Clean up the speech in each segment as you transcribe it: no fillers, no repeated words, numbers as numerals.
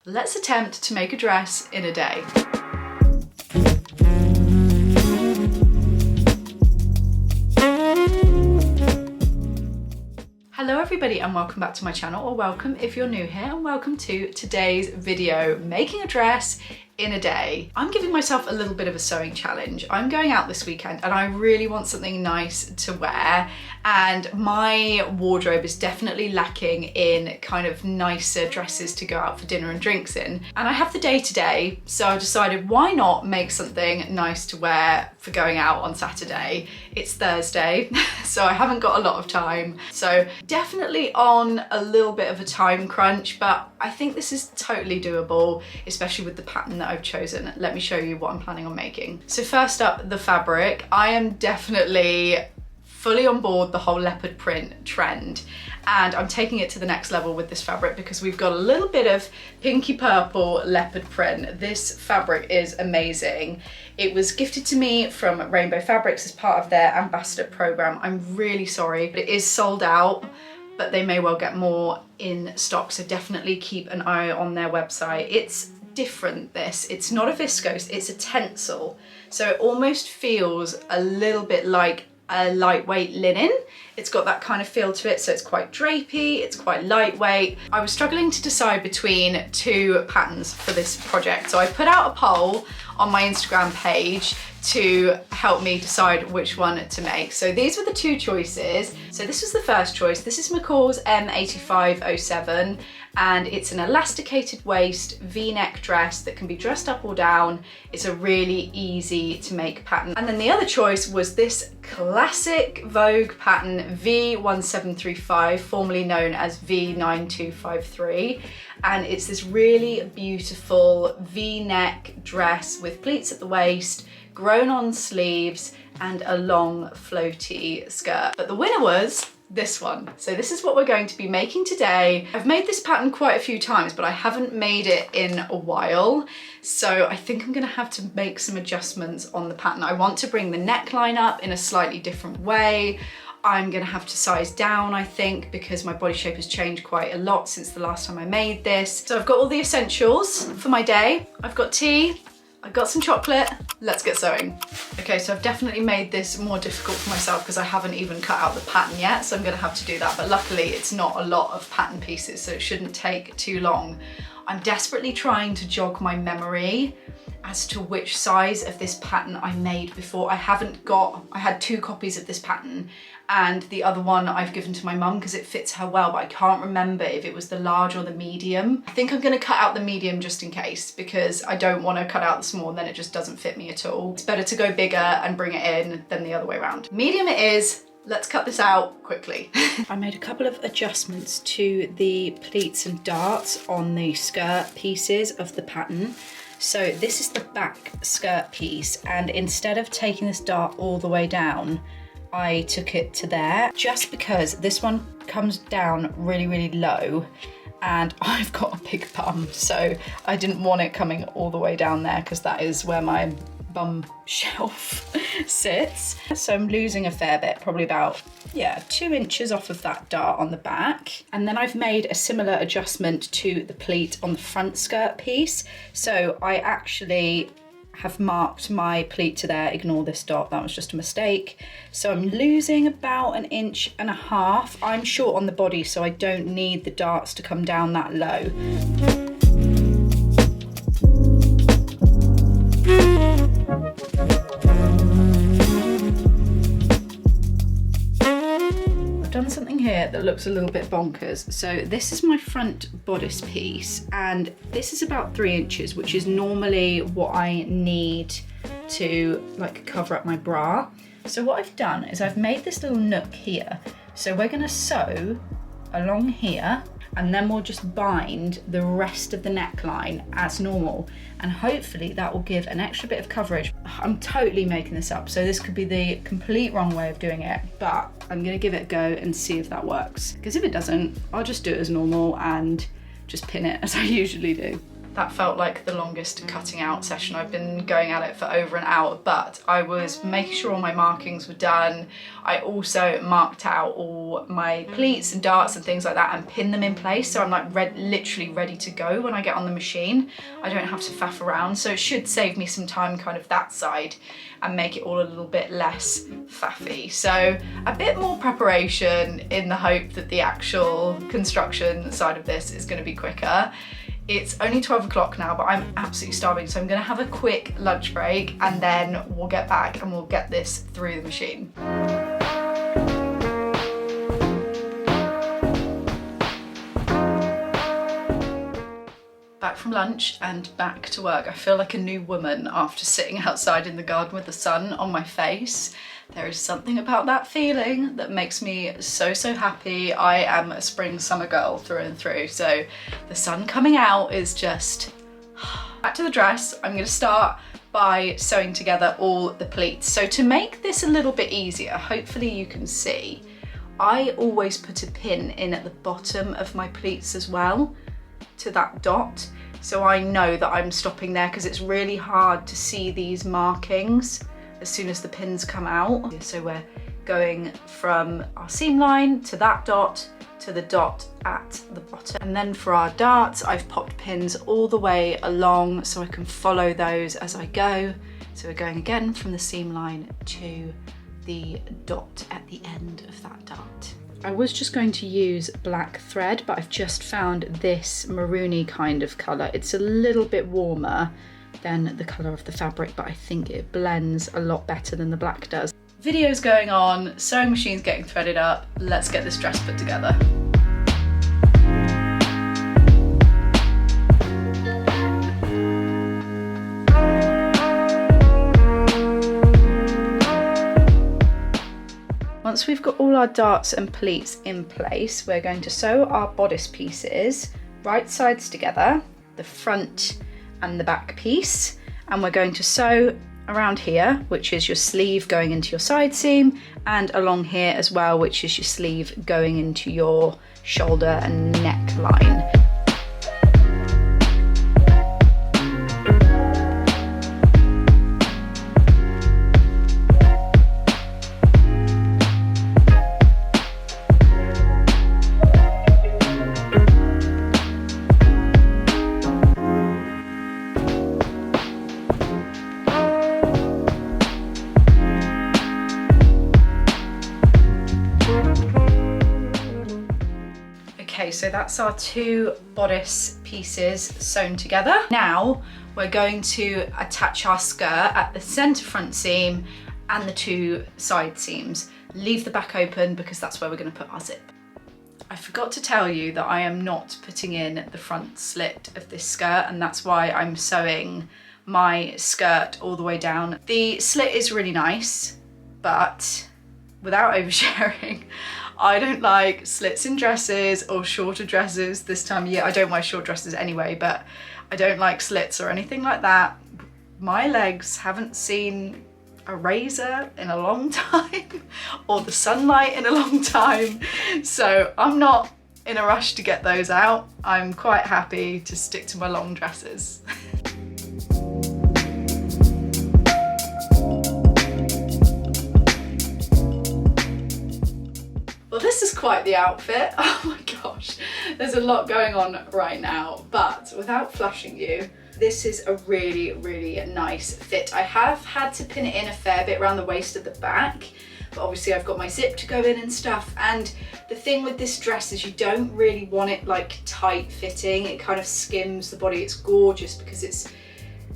Let's attempt to make a dress in a day. Hello everybody and welcome back to my channel, or welcome if you're new here, and welcome to today's video, making a dress in a day. I'm giving myself a little bit of a sewing challenge. I'm going out this weekend and I really want something nice to wear, and my wardrobe is definitely lacking in kind of nicer dresses to go out for dinner and drinks in. And I have the day today, so I decided why not make something nice to wear for going out on Saturday. It's Thursday, so I haven't got a lot of time. So definitely on a little bit of a time crunch, but I think this is totally doable, especially with the pattern that I've chosen. Let me show you what I'm planning on making. So first up, the fabric. I am definitely fully on board the whole leopard print trend, and I'm taking it to the next level with this fabric because we've got a little bit of pinky purple leopard print. This fabric is amazing. It was gifted to me from Rainbow Fabrics as part of their ambassador program. I'm really sorry, but it is sold out, but they may well get more in stock, so definitely keep an eye on their website. It's different, this. It's not a viscose, it's a tencel. So it almost feels a little bit like a lightweight linen. It's got that kind of feel to it, so it's quite drapey, it's quite lightweight. I was struggling to decide between two patterns for this project, so I put out a poll on my Instagram page to help me decide which one to make. So these were the two choices. So this was the first choice. This is McCall's M8507, and it's an elasticated waist V-neck dress that can be dressed up or down. It's a really easy to make pattern. And then the other choice was this classic Vogue pattern V1735, formerly known as V9253. And it's this really beautiful V-neck dress with pleats at the waist, grown on sleeves, and a long floaty skirt. But the winner was this one. So this is what we're going to be making today. I've made this pattern quite a few times, but I haven't made it in a while. So I think I'm gonna have to make some adjustments on the pattern. I want to bring the neckline up in a slightly different way. I'm gonna have to size down, I think, because my body shape has changed quite a lot since the last time I made this. So I've got all the essentials for my day. I've got tea, I've got some chocolate, let's get sewing. Okay, so I've definitely made this more difficult for myself because I haven't even cut out the pattern yet, so I'm gonna have to do that, but luckily it's not a lot of pattern pieces, so it shouldn't take too long. I'm desperately trying to jog my memory as to which size of this pattern I made before. I had two copies of this pattern, and the other one I've given to my mum because it fits her well, but I can't remember if it was the large or the medium. I think I'm gonna cut out the medium just in case, because I don't wanna cut out the small and then it just doesn't fit me at all. It's better to go bigger and bring it in than the other way around. Medium it is. Let's cut this out quickly. I made a couple of adjustments to the pleats and darts on the skirt pieces of the pattern. So this is the back skirt piece, and instead of taking this dart all the way down, I took it to there, just because this one comes down really, really low, and I've got a big bum, so I didn't want it coming all the way down there because that is where my bum shelf sits. So I'm losing a fair bit, probably about 2 inches off of that dart on the back. And then I've made a similar adjustment to the pleat on the front skirt piece. So I actually have marked my pleat to there, ignore this dot, that was just a mistake. So I'm losing about 1.5 inches. I'm short on the body, so I don't need the darts to come down that low. Done something here that looks a little bit bonkers. So this is my front bodice piece, and this is about 3 inches, which is normally what I need to like cover up my bra. So what I've done is I've made this little nook here. So we're gonna sew along here, and then we'll just bind the rest of the neckline as normal, and hopefully that will give an extra bit of coverage. I'm totally making this up, so this could be the complete wrong way of doing it, but I'm gonna give it a go and see if that works, because if it doesn't, I'll just do it as normal and just pin it as I usually do. That felt like the longest cutting out session. I've been going at it for over an hour, but I was making sure all my markings were done. I also marked out all my pleats and darts and things like that and pinned them in place, so I'm like literally ready to go when I get on the machine. I don't have to faff around, so it should save me some time kind of that side and make it all a little bit less faffy. So a bit more preparation in the hope that the actual construction side of this is going to be quicker. It's only 12 o'clock now, but I'm absolutely starving, so I'm gonna have a quick lunch break and then we'll get back and we'll get this through the machine. Back from lunch and back to work. I feel like a new woman after sitting outside in the garden with the sun on my face. There is something about that feeling that makes me so happy. I am a spring summer girl through and through, so the sun coming out is just... Back to the dress. I'm going to start by sewing together all the pleats. So to make this a little bit easier, hopefully you can see, I always put a pin in at the bottom of my pleats as well, to that dot, so I know that I'm stopping there, because it's really hard to see these markings as soon as the pins come out. So we're going from our seam line to that dot to the dot at the bottom. And then for our darts, I've popped pins all the way along so I can follow those as I go. So we're going again from the seam line to the dot at the end of that dart. I was just going to use black thread, but I've just found this maroony kind of colour. It's a little bit warmer than the colour of the fabric, but I think it blends a lot better than the black does. Video's going on, sewing machine's getting threaded up. Let's get this dress put together. Once we've got all our darts and pleats in place, we're going to sew our bodice pieces right sides together, the front and the back piece, and we're going to sew around here, which is your sleeve going into your side seam, and along here as well, which is your sleeve going into your shoulder and neckline. Okay, so that's our two bodice pieces sewn together. Now we're going to attach our skirt at the centre front seam and the two side seams. Leave the back open because that's where we're going to put our zip. I forgot to tell you that I am not putting in the front slit of this skirt, and that's why I'm sewing my skirt all the way down. The slit is really nice, but without oversharing, I don't like slits in dresses or shorter dresses this time of year. I don't wear short dresses anyway, but I don't like slits or anything like that. My legs haven't seen a razor in a long time or the sunlight in a long time, so I'm not in a rush to get those out. I'm quite happy to stick to my long dresses. Well, this is quite the outfit. Oh my gosh, there's a lot going on right now, but without flushing you, this is a really, really nice fit. I have had to pin it in a fair bit around the waist at the back, but obviously I've got my zip to go in and stuff. And the thing with this dress is you don't really want it like tight fitting. It kind of skims the body. It's gorgeous because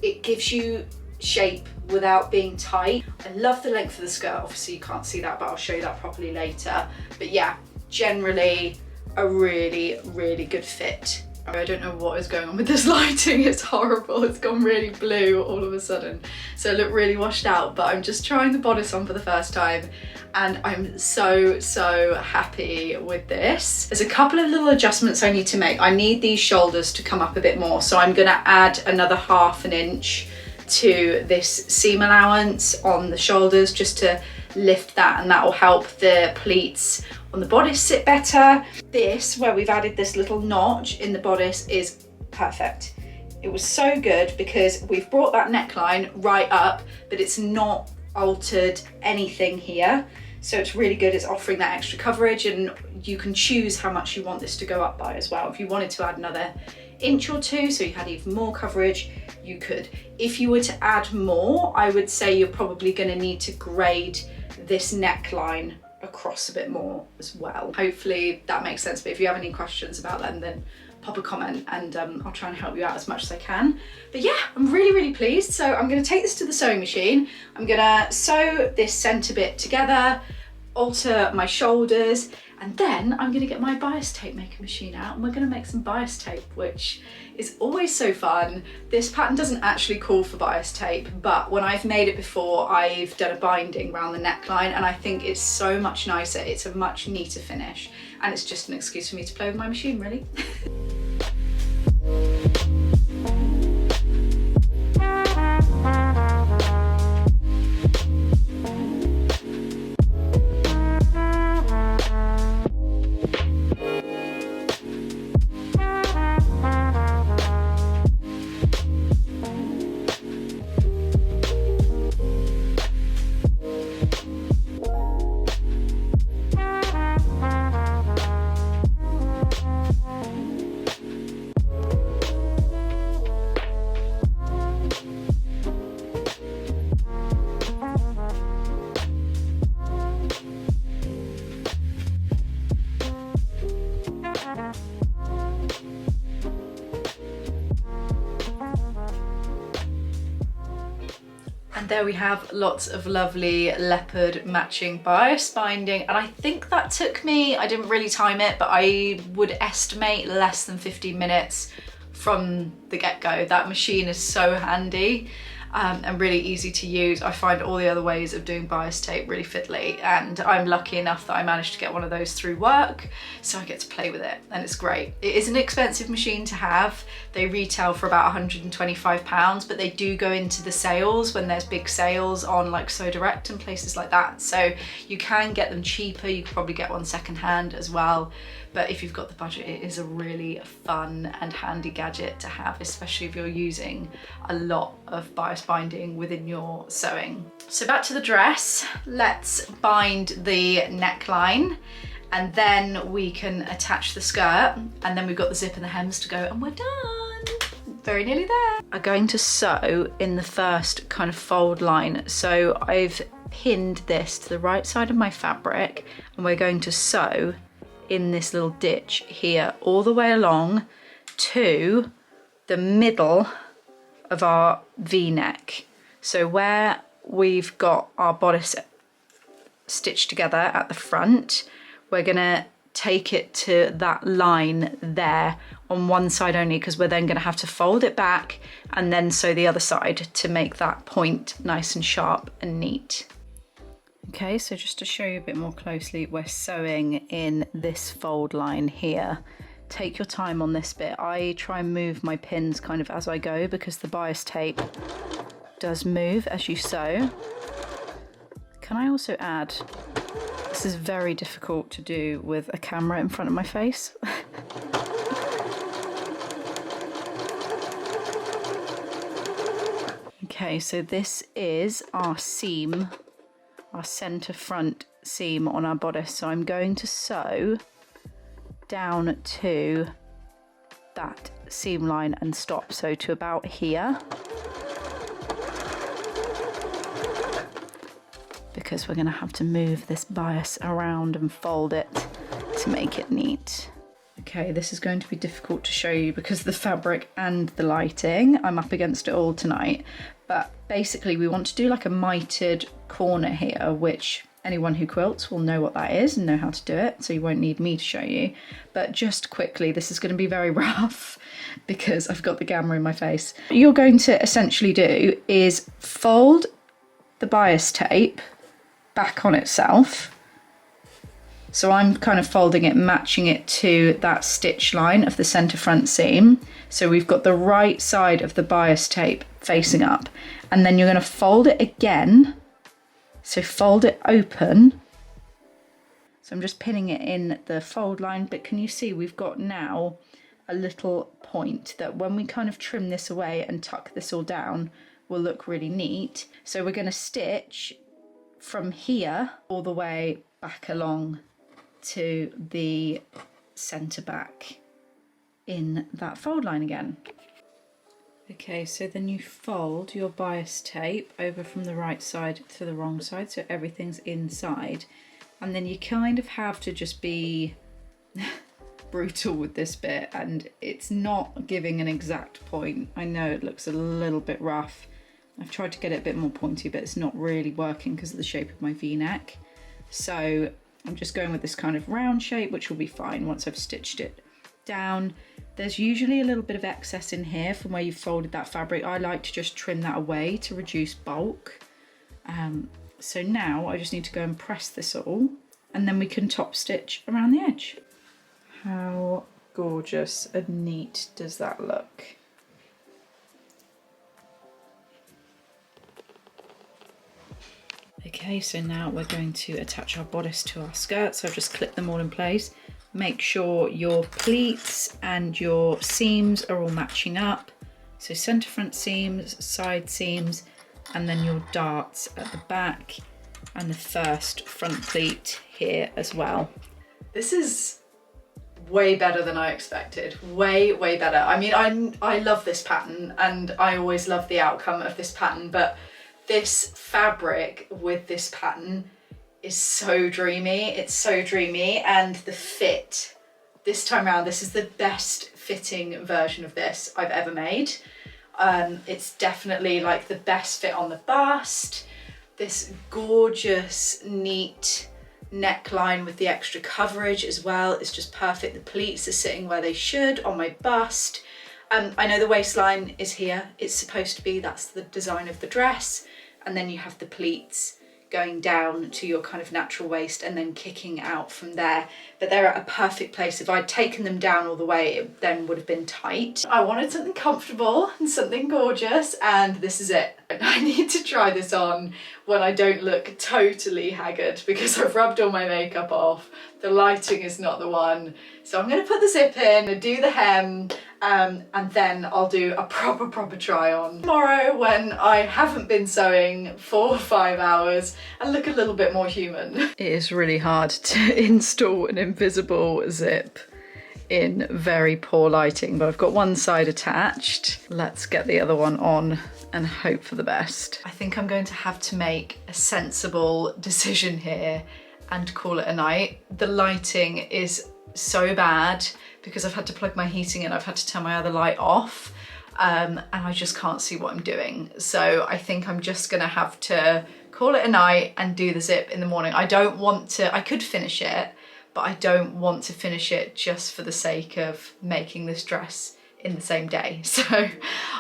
it gives you shape without being tight. I love the length of the skirt. Obviously you can't see that, but I'll show you that properly later. But yeah, generally a really, really good fit. I don't know what is going on with this lighting, it's horrible. It's gone really blue all of a sudden. So I look really washed out, but I'm just trying the bodice on for the first time and I'm so, so happy with this. There's a couple of little adjustments I need to make. I need these shoulders to come up a bit more, so I'm gonna add another 1/2 inch to this seam allowance on the shoulders just to lift that, and that will help the pleats on the bodice sit better. This, where we've added this little notch in the bodice, is perfect. It was so good because we've brought that neckline right up, but it's not altered anything here. So it's really good. It's offering that extra coverage, and you can choose how much you want this to go up by as well. If you wanted to add another inch or two, so you had even more coverage, you could. If you were to add more, I would say you're probably going to need to grade this neckline across a bit more as well. Hopefully that makes sense, but if you have any questions about them, then pop a comment and I'll try and help you out as much as I can. But yeah, I'm really, really pleased. So I'm gonna take this to the sewing machine. I'm gonna sew this center bit together, alter my shoulders, and then I'm gonna get my bias tape maker machine out and we're gonna make some bias tape, which is always so fun. This pattern doesn't actually call for bias tape, but when I've made it before, I've done a binding around the neckline and I think it's so much nicer. It's a much neater finish and it's just an excuse for me to play with my machine, really. And there we have lots of lovely leopard matching bias binding. And I think that took me, I didn't really time it, but I would estimate less than 15 minutes from the get-go. That machine is so handy and really easy to use. I find all the other ways of doing bias tape really fiddly, and I'm lucky enough that I managed to get one of those through work, so I get to play with it and it's great. It is an expensive machine to have. They retail for about £125, but they do go into the sales when there's big sales on like So Direct and places like that, so you can get them cheaper. You could probably get one secondhand as well, but if you've got the budget, it is a really fun and handy gadget to have, especially if you're using a lot of bias binding within your sewing. So back to the dress, let's bind the neckline and then we can attach the skirt, and then we've got the zip and the hems to go and we're done. Very nearly there. I'm going to sew in the first kind of fold line. So I've pinned this to the right side of my fabric and we're going to sew in this little ditch here all the way along to the middle of our V-neck. So where we've got our bodice stitched together at the front, we're gonna take it to that line there on one side only, because we're then gonna have to fold it back and then sew the other side to make that point nice and sharp and neat. Okay, so just to show you a bit more closely, we're sewing in this fold line here. Take your time on this bit. I try and move my pins kind of as I go because the bias tape does move as you sew. Can I also add, this is very difficult to do with a camera in front of my face. Okay, so this is our seam, our center front seam on our bodice. So I'm going to sew down to that seam line and stop, so to about here, because we're going to have to move this bias around and fold it to make it neat. Okay, this is going to be difficult to show you because of the fabric and the lighting. I'm up against it all tonight, but basically we want to do like a mitered corner here, which anyone who quilts will know what that is and know how to do it, so you won't need me to show you. But just quickly, this is going to be very rough because I've got the camera in my face. What you're going to essentially do is fold the bias tape back on itself. So I'm kind of folding it, matching it to that stitch line of the center front seam. So we've got the right side of the bias tape facing up, and then you're going to fold it again. So fold it open. So I'm just pinning it in the fold line, but can you see we've got now a little point that when we kind of trim this away and tuck this all down will look really neat. So we're going to stitch from here all the way back along to the centre back in that fold line again. Okay, so then you fold your bias tape over from the right side to the wrong side, so everything's inside. And then you kind of have to just be brutal with this bit, and it's not giving an exact point. I know it looks a little bit rough. I've tried to get it a bit more pointy, but it's not really working because of the shape of my V-neck. So I'm just going with this kind of round shape, which will be fine once I've stitched it down. There's usually a little bit of excess in here from where you've folded that fabric. I like to just trim that away to reduce bulk. So now I just need to go and press this all, and then we can top stitch around the edge. How gorgeous and neat does that look? Okay, so now we're going to attach our bodice to our skirt. So I've just clipped them all in place. Make sure your pleats and your seams are all matching up. So centre front seams, side seams, and then your darts at the back and the first front pleat here as well. This is way better than I expected. Way better. I mean, I love this pattern and I always love the outcome of this pattern, but this fabric with this pattern is so dreamy. It's so dreamy, and the fit this time around, this is the best fitting version of this I've ever made. It's definitely like the best fit on the bust. This gorgeous, neat neckline with the extra coverage as well is just perfect. The pleats are sitting where they should on my bust. I know the waistline is here. It's supposed to be, that's the design of the dress. And then you have the pleats going down to your kind of natural waist and then kicking out from there. But they're at a perfect place. If I'd taken them down all the way, it then would have been tight. I wanted something comfortable and something gorgeous, and this is it. I need to try this on when I don't look totally haggard because I've rubbed all my makeup off. The lighting is not the one. So I'm gonna put the zip in, do the hem, and then I'll do a proper try on tomorrow when I haven't been sewing for 5 hours and look a little bit more human. It is really hard to install an invisible zip in very poor lighting, but I've got one side attached. Let's get the other one on and hope for the best. I think I'm going to have to make a sensible decision here and call it a night. The lighting is so bad because I've had to plug my heating in, I've had to turn my other light off, and I just can't see what I'm doing. So I think I'm just gonna have to call it a night and do the zip in the morning. I don't want to, I could finish it, but I don't want to finish it just for the sake of making this dress in the same day. So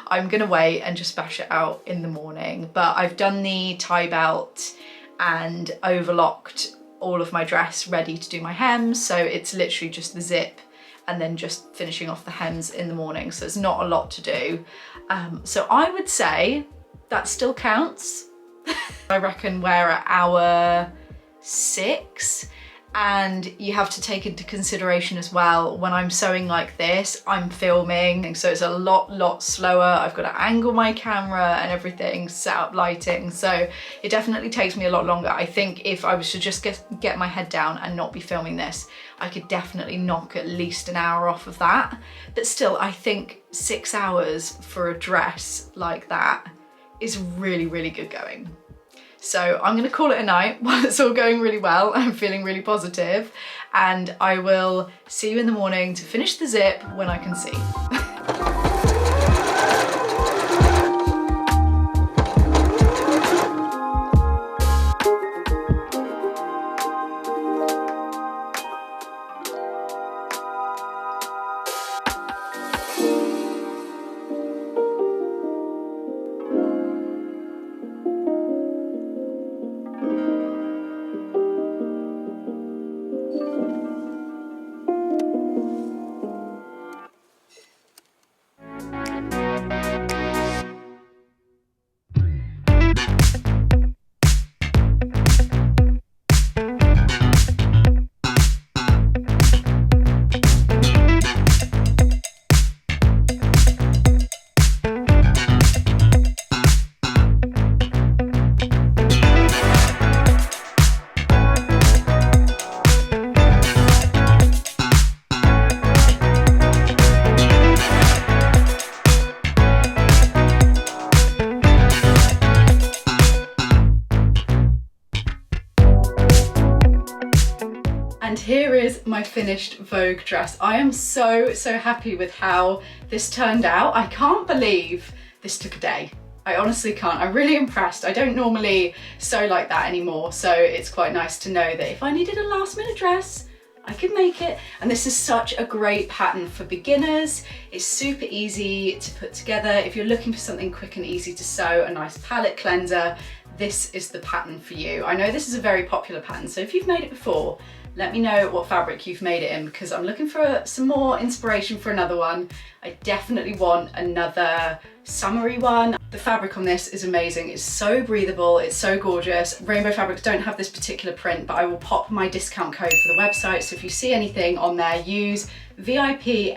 I'm gonna wait and just bash it out in the morning. But I've done the tie belt and overlocked all of my dress ready to do my hems. So it's literally just the zip and then just finishing off the hems in the morning. So there's not a lot to do. So I would say that still counts. I reckon we're at hour 6. And you have to take into consideration as well, when I'm sewing like this, I'm filming, so it's a lot slower. I've got to angle my camera and everything, set up lighting, so it definitely takes me a lot longer. I think if I was to just get my head down and not be filming this, I could definitely knock at least an hour off of that. But still, I think 6 hours for a dress like that is really good going. So I'm gonna call it a night while it's all going really well. I'm feeling really positive, and I will see you in the morning to finish the zip when I can see. my finished Vogue dress. I am so happy with how this turned out. I can't believe this took a day. I honestly can't. I'm really impressed. I don't normally sew like that anymore, so it's quite nice to know that if I needed a last minute dress, I could make it. And this is such a great pattern for beginners. It's super easy to put together. If you're looking for something quick and easy to sew, a nice palette cleanser, this is the pattern for you. I know this is a very popular pattern, so if you've made it before, let me know what fabric you've made it in, because I'm looking for some more inspiration for another one. I definitely want another summery one. The fabric on this is amazing. It's so breathable, it's so gorgeous. Rainbow Fabrics don't have this particular print, but I will pop my discount code for the website, so if you see anything on there, use VIP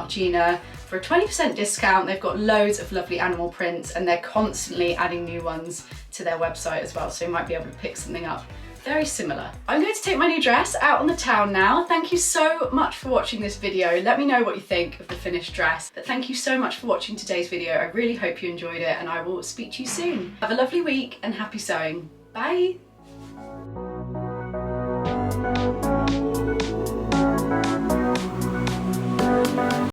Gina for a 20% discount. They've got loads of lovely animal prints and they're constantly adding new ones to their website as well, so you might be able to pick something up very similar. I'm going to take my new dress out on the town now. Thank you so much for watching this video. Let me know what you think of the finished dress. But thank you so much for watching today's video. I really hope you enjoyed it, and I will speak to you soon. Have a lovely week and happy sewing. Bye.